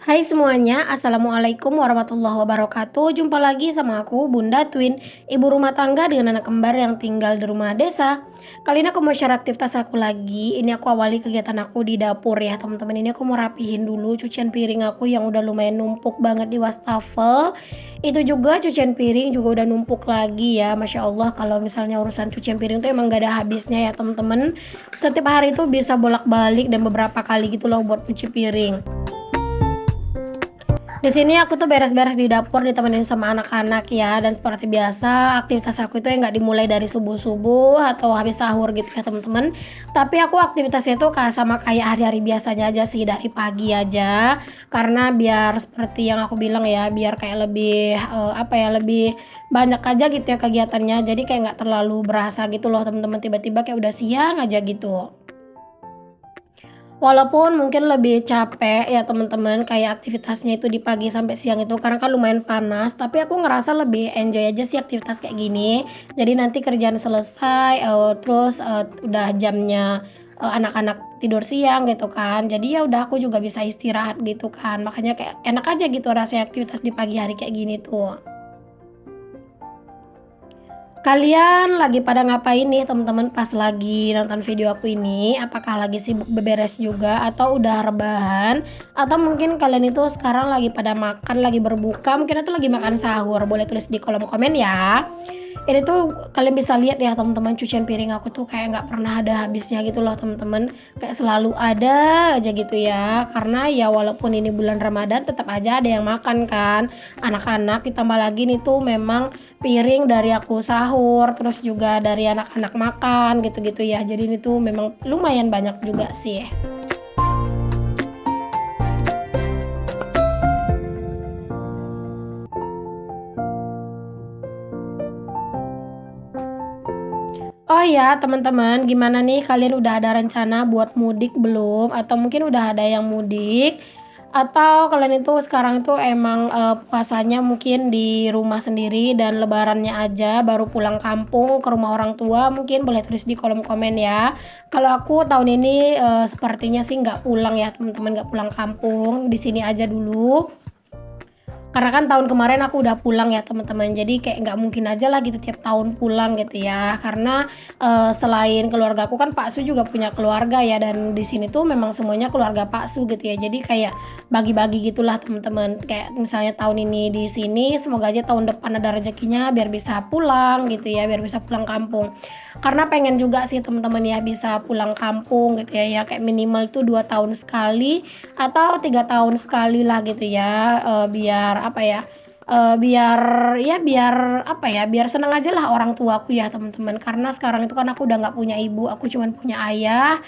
Hai semuanya, Assalamualaikum warahmatullahi wabarakatuh. Jumpa lagi sama aku, Bunda Twin, ibu rumah tangga dengan anak kembar yang tinggal di rumah desa. Kali ini aku mau share aktivitas aku lagi. Ini aku awali kegiatan aku di dapur ya teman-teman. Ini aku mau rapihin dulu cucian piring aku yang udah lumayan numpuk banget di wastafel. Itu juga cucian piring juga udah numpuk lagi ya. Masya Allah, kalau misalnya urusan cucian piring tuh emang gak ada habisnya ya teman-teman. Setiap hari itu bisa bolak-balik dan beberapa kali gitu loh buat cuci piring. Di sini aku tuh beres-beres di dapur ditemenin sama anak-anak ya, dan seperti biasa aktivitas aku itu ya nggak dimulai dari subuh-subuh atau habis sahur gitu ya teman-teman. Tapi aku aktivitasnya tuh sama kayak hari-hari biasanya aja sih, dari pagi aja. Karena biar seperti yang aku bilang ya, biar kayak lebih lebih banyak aja gitu ya kegiatannya. Jadi kayak nggak terlalu berasa gitu loh teman-teman, tiba-tiba kayak udah siang aja gitu. Walaupun mungkin lebih capek ya teman-teman, kayak aktivitasnya itu di pagi sampai siang itu karena kan lumayan panas, tapi aku ngerasa lebih enjoy aja sih aktivitas kayak gini. Jadi nanti kerjaan selesai, terus, udah jamnya, anak-anak tidur siang gitu kan, jadi ya udah aku juga bisa istirahat gitu kan, makanya kayak enak aja gitu rasanya aktivitas di pagi hari kayak gini tuh. Kalian lagi pada ngapain nih teman-teman pas lagi nonton video aku ini? Apakah lagi sibuk beberes juga atau udah rebahan? Atau mungkin kalian itu sekarang lagi pada makan, lagi berbuka, mungkin itu lagi makan sahur. Boleh tulis di kolom komen ya. Ini tuh kalian bisa lihat ya teman-teman, cucian piring aku tuh kayak nggak pernah ada habisnya gitu loh teman-teman. Kayak selalu ada aja gitu ya. Karena ya walaupun ini bulan Ramadan tetap aja ada yang makan kan. Anak-anak ditambah lagi nih tuh memang piring dari aku sahur, terus juga dari anak-anak makan gitu-gitu ya. Jadi ini tuh memang lumayan banyak juga sih. Oh ya, teman-teman, gimana nih kalian udah ada rencana buat mudik belum? Atau mungkin udah ada yang mudik? Atau kalian itu sekarang itu emang, puasanya mungkin di rumah sendiri dan lebarannya aja baru pulang kampung ke rumah orang tua? Mungkin boleh tulis di kolom komen ya. Kalau aku tahun ini, sepertinya sih nggak pulang ya teman-teman, nggak pulang kampung, di sini aja dulu. Karena kan tahun kemarin aku udah pulang ya teman-teman, jadi kayak nggak mungkin aja lah gitu tiap tahun pulang gitu ya. Karena, selain keluarga aku kan Pak Su juga punya keluarga ya, dan di sini tuh memang semuanya keluarga Pak Su gitu ya. Jadi kayak bagi-bagi gitulah teman-teman. Kayak misalnya tahun ini di sini, semoga aja tahun depan ada rezekinya biar bisa pulang gitu ya, biar bisa pulang kampung. Karena pengen juga sih teman-teman ya bisa pulang kampung gitu ya, ya kayak minimal tuh 2 tahun sekali atau 3 tahun sekali lah gitu ya, biar apa ya, biar apa ya, biar seneng aja lah orang tuaku ya teman-teman. Karena sekarang itu kan aku udah nggak punya ibu, aku cuman punya ayah.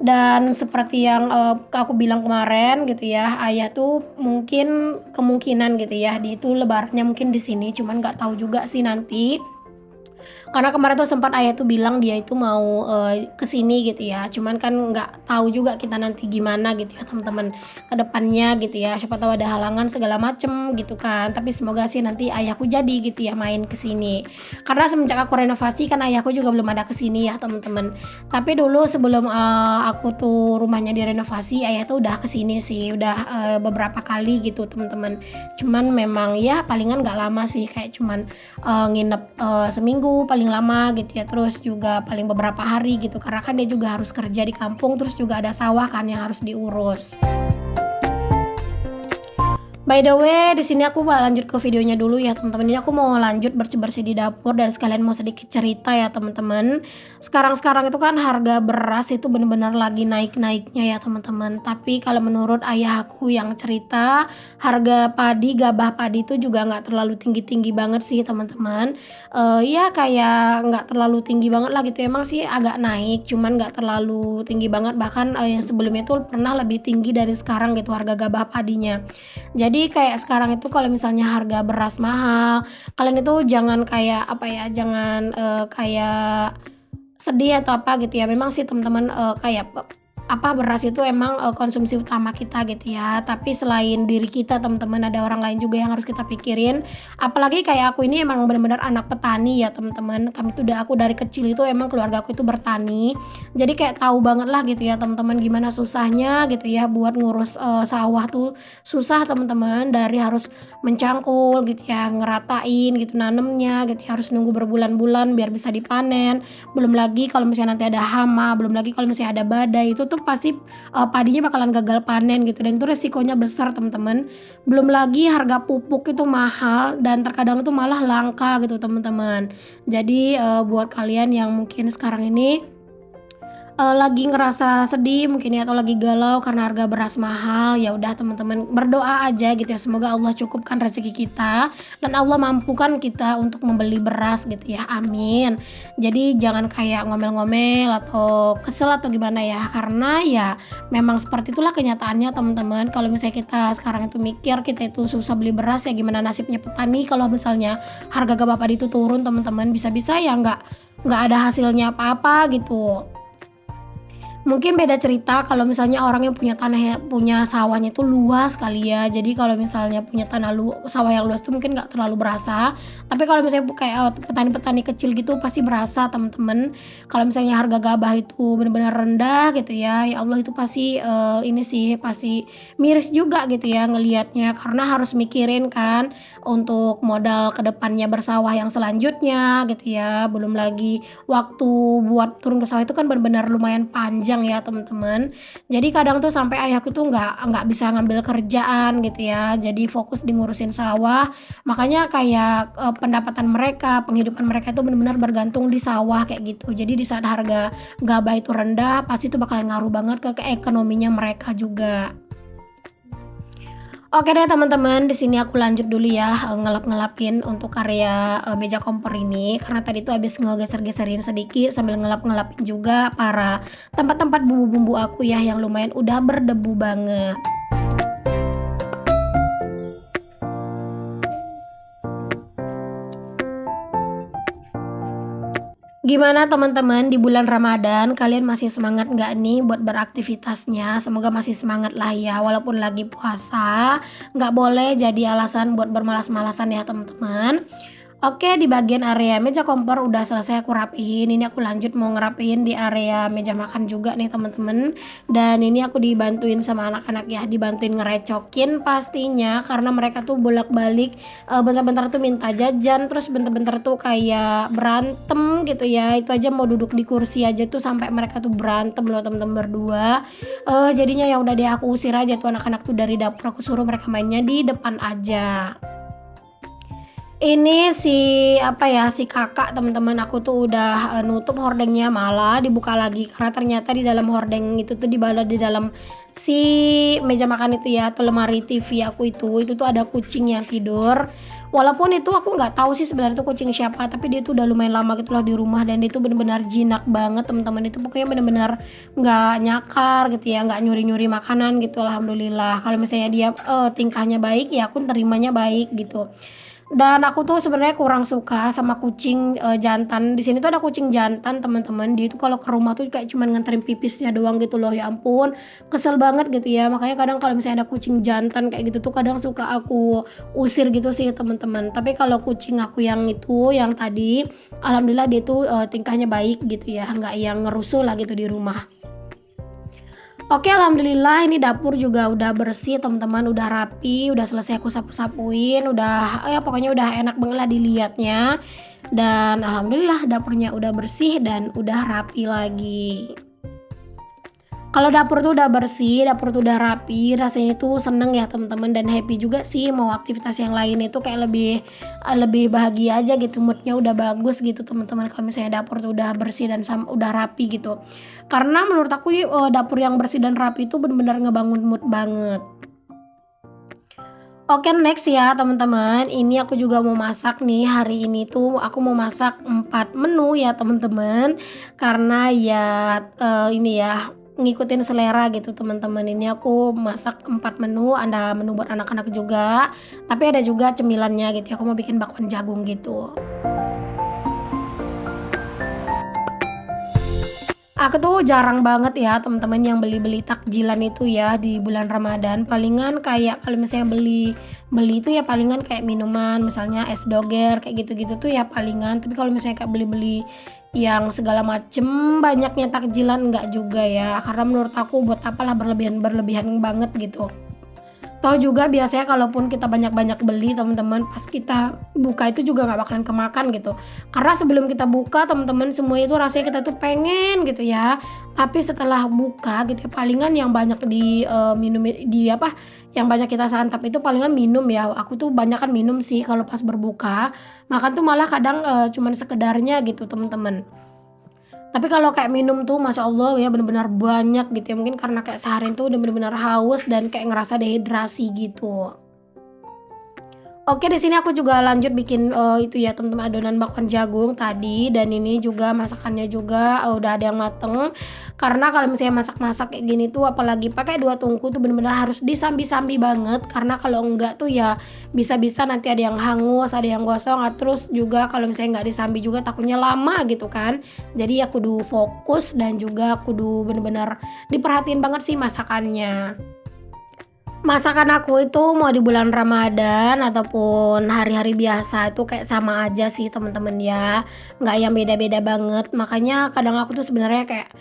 Dan seperti yang, aku bilang kemarin gitu ya, ayah tuh mungkin kemungkinan gitu ya, dia itu lebarannya mungkin di sini, cuman nggak tahu juga sih nanti. Karena kemarin tuh sempat ayah tuh bilang dia itu mau, ke sini gitu ya, cuman kan nggak tahu juga kita nanti gimana gitu ya teman-teman, ke depannya gitu ya, siapa tahu ada halangan segala macem gitu kan. Tapi semoga sih nanti ayahku jadi gitu ya main ke sini. Karena semenjak aku renovasi kan ayahku juga belum ada ke sini ya teman-teman. Tapi dulu sebelum, aku tuh rumahnya direnovasi, ayah tuh udah ke sini sih, udah, beberapa kali gitu teman-teman. Cuman memang ya palingan nggak lama sih, kayak cuman, nginep, seminggu paling lama gitu ya, terus juga paling beberapa hari gitu, karena kan dia juga harus kerja di kampung, terus juga ada sawah kan yang harus diurus. By the way, di sini aku mau lanjut ke videonya dulu ya teman-teman. Ini aku mau lanjut bersih-bersih di dapur dan sekalian mau sedikit cerita ya teman-teman. Sekarang-sekarang itu kan harga beras itu benar-benar lagi naik-naiknya ya teman-teman. Tapi kalau menurut ayah aku yang cerita, harga padi, gabah padi itu juga nggak terlalu tinggi-tinggi banget sih teman-teman. Ya kayak nggak terlalu tinggi banget lah gitu. Emang sih agak naik, cuman nggak terlalu tinggi banget. Bahkan yang sebelumnya itu pernah lebih tinggi dari sekarang gitu harga gabah padinya. Jadi kayak sekarang itu kalau misalnya harga beras mahal, kalian itu jangan kayak apa ya, jangan, kayak sedih atau apa gitu ya. Memang sih teman-teman, kayak beras itu emang, konsumsi utama kita gitu ya. Tapi selain diri kita teman-teman, ada orang lain juga yang harus kita pikirin. Apalagi kayak aku ini emang bener-bener anak petani ya teman-teman. Aku dari kecil itu emang keluarga aku itu bertani. Jadi kayak tahu banget lah gitu ya teman-teman gimana susahnya gitu ya buat ngurus, sawah tuh susah teman-teman. Dari harus mencangkul gitu ya, ngeratain gitu nanemnya gitu ya, harus nunggu berbulan-bulan biar bisa dipanen. Belum lagi kalau misalnya nanti ada hama, belum lagi kalau misalnya ada badai, itu tuh pasti, padinya bakalan gagal panen gitu dan itu resikonya besar teman-teman. Belum lagi harga pupuk itu mahal dan terkadang itu malah langka gitu teman-teman. Jadi, buat kalian yang mungkin sekarang ini lagi ngerasa sedih mungkin ya atau lagi galau karena harga beras mahal, ya udah teman-teman berdoa aja gitu ya, semoga Allah cukupkan rezeki kita dan Allah mampukan kita untuk membeli beras gitu ya, amin. Jadi jangan kayak ngomel-ngomel atau kesel atau gimana ya, karena ya memang seperti itulah kenyataannya teman-teman. Kalau misalnya kita sekarang itu mikir kita itu susah beli beras, ya gimana nasibnya petani kalau misalnya harga gabah padi itu turun teman-teman, bisa-bisa ya nggak ada hasilnya apa-apa gitu. Mungkin beda cerita kalau misalnya orang yang punya tanah punya sawahnya itu luas kali ya. Jadi kalau misalnya punya sawah yang luas itu mungkin nggak terlalu berasa. Tapi kalau misalnya kayak, petani-petani kecil gitu pasti berasa temen-temen. Kalau misalnya harga gabah itu benar-benar rendah gitu ya, ya Allah itu pasti, ini sih, pasti miris juga gitu ya ngelihatnya. Karena harus mikirin kan untuk modal ke depannya bersawah yang selanjutnya gitu ya. Belum lagi waktu buat turun ke sawah itu kan benar-benar lumayan panjang ya teman-teman. Jadi kadang tuh sampai ayahku tuh nggak bisa ngambil kerjaan gitu ya. Jadi fokus di ngurusin sawah. Makanya kayak, pendapatan mereka, penghidupan mereka itu benar-benar bergantung di sawah kayak gitu. Jadi di saat harga gabah itu rendah, pasti itu bakalan ngaruh banget ke ekonominya mereka juga. Oke deh teman-teman, di sini aku lanjut dulu ya, ngelap-ngelapin untuk karya, meja kompor ini, karena tadi tuh habis ngegeser-geserin sedikit sambil ngelap-ngelapin juga para tempat-tempat bumbu-bumbu aku ya yang lumayan udah berdebu banget. Gimana teman-teman di bulan Ramadan, kalian masih semangat nggak nih buat beraktivitasnya? Semoga masih semangat lah ya, walaupun lagi puasa, nggak boleh jadi alasan buat bermalas-malasan ya teman-teman. Oke, di bagian area meja kompor udah selesai aku rapihin. Ini aku lanjut mau ngerapihin di area meja makan juga nih teman-teman. Dan ini aku dibantuin sama anak-anak ya, dibantuin ngerecokin pastinya karena mereka tuh bolak-balik, bentar-bentar tuh minta jajan, terus bentar-bentar tuh kayak berantem gitu ya. Itu aja mau duduk di kursi aja tuh sampai mereka tuh berantem loh teman-teman berdua. Jadinya ya udah deh aku usir aja tuh anak-anak tuh dari dapur, aku suruh mereka mainnya di depan aja. Ini si kakak teman-teman aku tuh udah, nutup hordengnya malah dibuka lagi karena ternyata di dalam hordeng itu tuh di dalam si meja makan itu ya atau lemari TV aku itu tuh ada kucing yang tidur. Walaupun itu aku nggak tahu sih sebenarnya itu kucing siapa, tapi dia tuh udah lumayan lama gitu loh di rumah dan dia tuh bener-bener jinak banget teman-teman, itu pokoknya bener-bener nggak nyakar gitu ya, nggak nyuri-nyuri makanan gitu alhamdulillah. Kalau misalnya dia, tingkahnya baik ya aku nerimanya baik gitu. Dan aku tuh sebenarnya kurang suka sama kucing, jantan. Di sini tuh ada kucing jantan teman-teman, dia itu kalau ke rumah tuh kayak cuman nganterin pipisnya doang gitu loh, ya ampun, kesel banget gitu ya. Makanya kadang kalau misalnya ada kucing jantan kayak gitu tuh kadang suka aku usir gitu sih teman-teman. Tapi kalau kucing aku yang itu, yang tadi, alhamdulillah dia tuh, tingkahnya baik gitu ya, nggak yang ngerusuh lah gitu di rumah. Oke, alhamdulillah ini dapur juga udah bersih teman-teman, udah rapi, udah selesai aku sapu-sapuin, udah ya pokoknya udah enak banget lah dilihatnya. Dan alhamdulillah dapurnya udah bersih dan udah rapi lagi. Kalau dapur tuh udah bersih, dapur tuh udah rapi, rasanya tuh seneng ya teman-teman dan happy juga sih mau aktivitas yang lain itu kayak lebih bahagia aja gitu, moodnya udah bagus gitu teman-teman kalau misalnya dapur tuh udah bersih dan udah rapi gitu. Karena menurut aku dapur yang bersih dan rapi itu bener-bener ngebangun mood banget. Oke next ya teman-teman, ini aku juga mau masak nih, hari ini tuh aku mau masak 4 menu ya teman-teman. Karena ya, ini ya, ngikutin selera gitu teman-teman. Ini aku masak 4 menu, ada menu buat anak-anak juga, tapi ada juga cemilannya gitu ya, aku mau bikin bakwan jagung gitu. Aku tuh jarang banget ya teman-teman yang beli-beli takjilan itu ya di bulan Ramadan. Palingan kayak kalau misalnya beli beli itu ya palingan kayak minuman, misalnya es doger kayak gitu-gitu tuh ya palingan. Tapi kalau misalnya kayak beli-beli yang segala macem banyaknya takjilan enggak juga ya. Karena menurut aku buat apalah berlebihan-berlebihan banget gitu. Tahu juga biasanya kalaupun kita banyak-banyak beli teman-teman, pas kita buka itu juga nggak bakalan kemakan gitu. Karena sebelum kita buka teman-teman semua itu rasanya kita tuh pengen gitu ya, tapi setelah buka gitu ya palingan yang banyak minum di apa, yang banyak kita santap itu palingan minum ya. Aku tuh banyakan minum sih kalau pas berbuka, makan tuh malah kadang, cuman sekedarnya gitu teman-teman. Tapi kalau kayak minum tuh Masya Allah ya bener-bener banyak gitu ya, mungkin karena kayak seharian tuh udah bener-bener haus dan kayak ngerasa dehidrasi gitu. Oke, di sini aku juga lanjut bikin, itu ya teman-teman adonan bakwan jagung tadi dan ini juga masakannya juga, udah ada yang mateng. Karena kalau misalnya masak-masak kayak gini tuh apalagi pakai 2 tungku tuh bener-bener harus disambi-sambi banget karena kalau enggak tuh ya bisa-bisa nanti ada yang hangus, ada yang gosong, terus juga kalau misalnya nggak disambi juga takutnya lama gitu kan. Jadi ya kudu fokus dan juga kudu bener-bener diperhatiin banget sih masakannya. Masakan aku itu mau di bulan Ramadan ataupun hari-hari biasa itu kayak sama aja sih teman-teman ya, nggak yang beda-beda banget. Makanya kadang aku tuh sebenarnya kayak,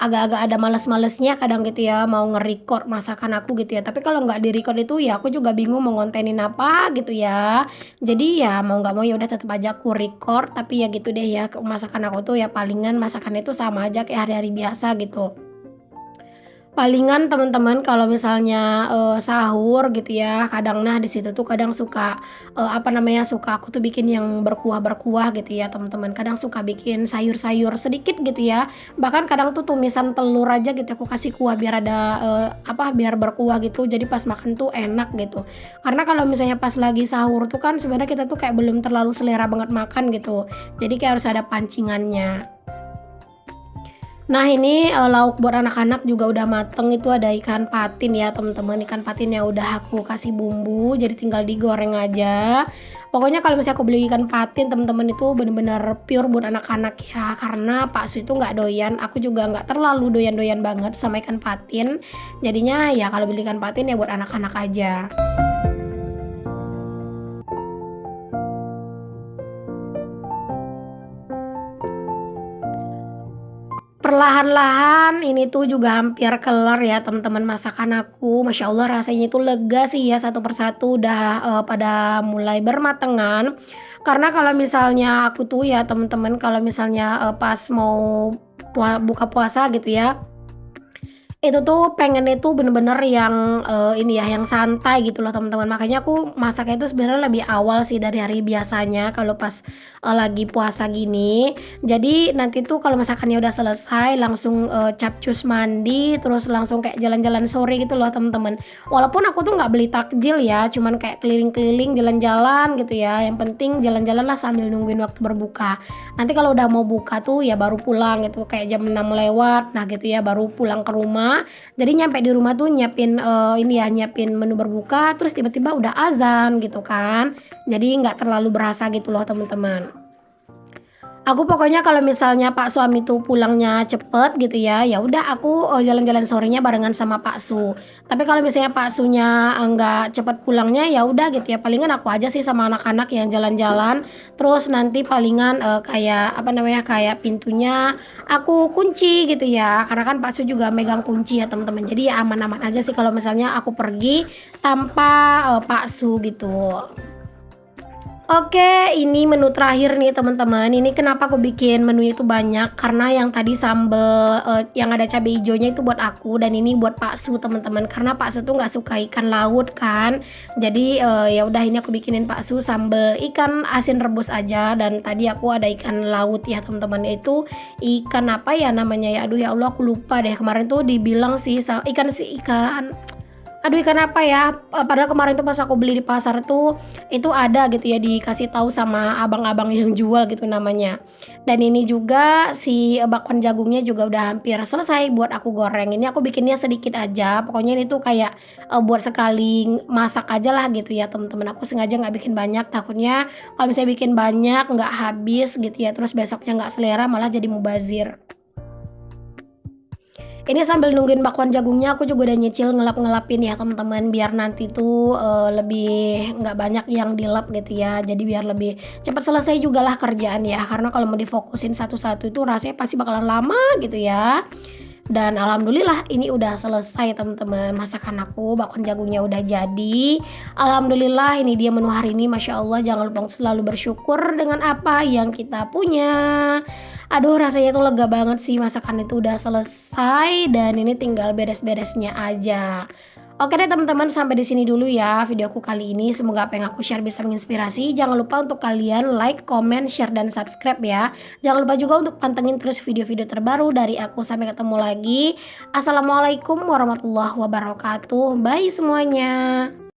agak-agak ada males-malesnya kadang gitu ya mau nge-record masakan aku gitu ya. Tapi kalau nggak di-record itu ya aku juga bingung mau ngontenin apa gitu ya. Jadi ya mau nggak mau ya udah tetep aja aku record, tapi ya gitu deh ya, masakan aku tuh ya palingan masakannya itu sama aja kayak hari-hari biasa gitu. Palingan teman-teman kalau misalnya, sahur gitu ya, kadang nah di situ tuh kadang suka, apa namanya, suka aku tuh bikin yang berkuah-berkuah gitu ya teman-teman. Kadang suka bikin sayur-sayur sedikit gitu ya, bahkan kadang tuh tumisan telur aja gitu aku kasih kuah biar ada, apa, biar berkuah gitu, jadi pas makan tuh enak gitu. Karena kalau misalnya pas lagi sahur tuh kan sebenarnya kita tuh kayak belum terlalu selera banget makan gitu, jadi kayak harus ada pancingannya. Nah ini, lauk buat anak-anak juga udah mateng, itu ada ikan patin ya teman-teman, ikan patin yang udah aku kasih bumbu, jadi tinggal digoreng aja. Pokoknya kalau misalnya aku beli ikan patin teman-teman itu bener-bener pure buat anak-anak ya, karena Pak Su itu nggak doyan, aku juga nggak terlalu doyan-doyan banget sama ikan patin. Jadinya ya kalau beli ikan patin ya buat anak-anak aja. Perlahan-lahan ini tuh juga hampir kelar ya teman-teman masakan aku, Masya Allah rasanya itu lega sih ya satu persatu udah, pada mulai bermatengan. Karena kalau misalnya aku tuh ya teman-teman kalau misalnya, pas mau buka puasa gitu ya, itu tuh pengennya tuh bener-bener yang, ini ya, yang santai gitu loh teman-teman. Makanya aku masaknya itu sebenarnya lebih awal sih dari hari biasanya kalau pas, lagi puasa gini. Jadi nanti tuh kalau masakannya udah selesai langsung, capcus mandi, terus langsung kayak jalan-jalan sore gitu loh teman-teman. Walaupun aku tuh nggak beli takjil ya, cuman kayak keliling-keliling, jalan-jalan gitu ya, yang penting jalan-jalan lah sambil nungguin waktu berbuka. Nanti kalau udah mau buka tuh ya baru pulang gitu, kayak jam 6 lewat, nah gitu ya baru pulang ke rumah. Jadi nyampe di rumah tuh nyiapin, ini ya, nyiapin menu berbuka, terus tiba-tiba udah azan gitu kan. Jadi nggak terlalu berasa gitu loh teman-teman. Aku pokoknya kalau misalnya Pak suami tuh pulangnya cepet gitu ya, ya udah aku, jalan-jalan sorenya barengan sama Pak Su. Tapi kalau misalnya Pak Sunya, nggak cepet pulangnya, ya udah gitu ya, palingan aku aja sih sama anak-anak yang jalan-jalan, terus nanti palingan, kayak apa namanya, kayak pintunya aku kunci gitu ya, karena kan Pak Su juga megang kunci ya teman-teman. Jadi ya aman-aman aja sih kalau misalnya aku pergi tanpa, Pak Su gitu. Oke, ini menu terakhir nih teman-teman. Ini kenapa aku bikin menunya itu banyak, karena yang tadi sambel, yang ada cabai ijonya itu buat aku dan ini buat Pak Su teman-teman. Karena Pak Su tuh nggak suka ikan laut kan. Jadi, ya udah ini aku bikinin Pak Su sambel ikan asin rebus aja dan tadi aku ada ikan laut ya teman-teman. Itu ikan apa ya namanya ya? Aduh ya Allah aku lupa deh. Kemarin tuh dibilang sih ikan aduh ikan apa ya, padahal kemarin tuh pas aku beli di pasar tuh, itu ada gitu ya dikasih tahu sama abang-abang yang jual gitu namanya. Dan ini juga si bakwan jagungnya juga udah hampir selesai buat aku goreng. Ini aku bikinnya sedikit aja, pokoknya ini tuh kayak, buat sekali masak aja lah gitu ya teman-teman. Aku sengaja nggak bikin banyak, takutnya kalau misalnya bikin banyak nggak habis gitu ya, terus besoknya nggak selera malah jadi mubazir. Ini sambil nungguin bakwan jagungnya aku juga udah nyicil ngelap-ngelapin ya teman-teman, biar nanti tuh, lebih nggak banyak yang dilap gitu ya. Jadi biar lebih cepat selesai jugalah kerjaan ya, karena kalau mau difokusin satu-satu itu rasanya pasti bakalan lama gitu ya. Dan alhamdulillah ini udah selesai teman-teman, masakan aku, bakwan jagungnya udah jadi. Alhamdulillah ini dia menu hari ini, Masya Allah, jangan lupa untuk selalu bersyukur dengan apa yang kita punya. Aduh rasanya tuh lega banget sih, masakan itu udah selesai dan ini tinggal beres-beresnya aja. Oke deh teman-teman, sampai di sini dulu ya videoku kali ini. Semoga apa yang aku share bisa menginspirasi. Jangan lupa untuk kalian like, comment, share, dan subscribe ya. Jangan lupa juga untuk pantengin terus video-video terbaru dari aku. Sampai ketemu lagi. Assalamualaikum warahmatullahi wabarakatuh. Bye semuanya.